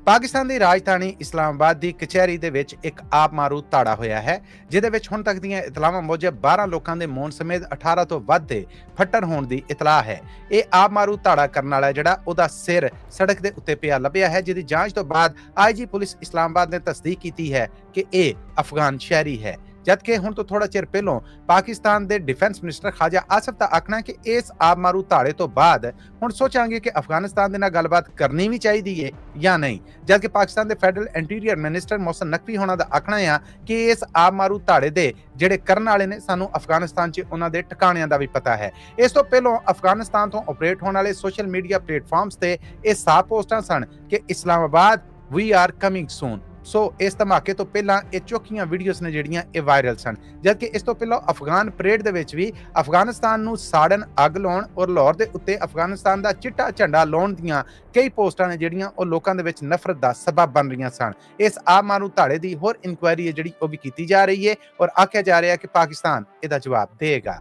ਪਾਕਿਸਤਾਨ ਦੀ ਰਾਜਧਾਨੀ ਇਸਲਾਮਾਬਾਦ ਦੀ ਕਚਹਿਰੀ ਦੇ ਵਿੱਚ ਇੱਕ ਆਪ ਮਾਰੂ ਧਾੜਾ ਹੋਇਆ ਹੈ, ਜਿਹਦੇ ਵਿੱਚ ਹੁਣ ਤੱਕ ਦੀਆਂ ਇਤਲਾਹਾਂ ਮੁਜਬ 12 ਲੋਕਾਂ ਦੇ ਮੌਤ ਸਮੇਤ 18 ਤੋਂ ਵੱਧ ਦੇ ਫੱਟੜ ਹੋਣ ਦੀ ਇਤਲਾਹ ਹੈ। ਇਹ ਆਪ ਮਾਰੂ ਧਾੜਾ ਕਰਨ ਵਾਲਾ ਜਿਹੜਾ ਉਹਦਾ ਸਿਰ ਸੜਕ ਦੇ ਉੱਤੇ ਪਿਆ ਲੱਭਿਆ ਹੈ, ਜਿਹਦੀ ਜਾਂਚ ਤੋਂ ਬਾਅਦ ਆਈਜੀ ਪੁਲਿਸ ਇਸਲਾਮਾਬਾਦ ਨੇ ਤਸਦੀਕ ਕੀਤੀ ਹੈ ਕਿ ਇਹ ਅਫਗਾਨ ਸ਼ਹਿਰੀ ਹੈ। ਜਦਕਿ ਹੁਣ ਤੋਂ ਥੋੜਾ ਚਿਰ ਪਹਿਲਾਂ ਪਾਕਿਸਤਾਨ ਦੇ ਡਿਫੈਂਸ ਮਿਨਿਸਟਰ ਖਾਜਾ ਆਸਫ ਦਾ ਆਖਣਾ ਕਿ ਇਸ ਆਪ ਮਾਰੂ ਧਾੜੇ ਤੋਂ ਬਾਅਦ ਹੁਣ ਸੋਚਾਂਗੇ ਕਿ ਅਫਗਾਨਿਸਤਾਨ ਦੇ ਨਾਲ ਗੱਲਬਾਤ ਕਰਨੀ ਵੀ ਚਾਹੀਦੀ ਹੈ ਜਾਂ ਨਹੀਂ। ਜਦਕਿ ਪਾਕਿਸਤਾਨ ਦੇ federal interior minister Mohsin Naqvi ਹੋਣਾ ਦਾ ਆਖਣਾ ਆ ਕਿ ਇਸ ਆਪ ਮਾਰੂ ਧਾੜੇ ਦੇ ਜਿਹੜੇ ਕਰਨ ਵਾਲੇ ਨੇ ਸਾਨੂੰ ਅਫਗਾਨਿਸਤਾਨ 'ਚ ਉਹਨਾਂ ਦੇ ਟਿਕਾਣਿਆਂ ਦਾ ਵੀ ਪਤਾ ਹੈ। ਇਸ ਤੋਂ ਪਹਿਲਾਂ ਅਫਗਾਨਿਸਤਾਨ ਤੋਂ ਆਪਰੇਟ ਹੋਣ ਵਾਲੇ ਸੋਸ਼ਲ ਮੀਡੀਆ ਪਲੇਟਫਾਰਮਸ ਤੇ ਇਹ ਸਾਫ਼ ਪੋਸਟਾਂ ਸਨ ਕਿ ਇਸਲਾਮਾਬਾਦ ਵੀ ਆਰ ਕਮਿੰਗ ਸੂਨ। ਸੋ ਇਸ ਧਮਾਕੇ ਤੋਂ ਪਹਿਲਾਂ ਇਹ ਚੌਕੀਆਂ ਵੀਡੀਓਜ਼ ਨੇ ਜਿਹੜੀਆਂ ਇਹ ਵਾਇਰਲ ਸਨ। ਜਦਕਿ ਇਸ ਤੋਂ ਪਹਿਲਾਂ ਅਫਗਾਨ ਪਰੇਡ ਦੇ ਵਿੱਚ ਵੀ ਅਫਗਾਨਿਸਤਾਨ ਨੂੰ ਸਾੜਨ, ਅੱਗ ਲਾਉਣ ਔਰ ਲਾਹੌਰ ਦੇ ਉੱਤੇ ਅਫਗਾਨਿਸਤਾਨ ਦਾ ਚਿੱਟਾ ਝੰਡਾ ਲਾਉਣ ਦੀਆਂ ਕਈ ਪੋਸਟਾਂ ਨੇ ਜਿਹੜੀਆਂ ਉਹ ਲੋਕਾਂ ਦੇ ਵਿੱਚ ਨਫ਼ਰਤ ਦਾ ਸਬਬ ਬਣ ਰਹੀਆਂ ਸਨ। ਇਸ ਆਪ ਮਾਰੂ ਧਾੜੇ ਦੀ ਹੋਰ ਇਨਕੁਆਇਰੀ ਹੈ ਜਿਹੜੀ ਉਹ ਵੀ ਕੀਤੀ ਜਾ ਰਹੀ ਹੈ ਔਰ ਆਖਿਆ ਜਾ ਰਿਹਾ ਕਿ ਪਾਕਿਸਤਾਨ ਇਹਦਾ ਜਵਾਬ ਦੇਗਾ।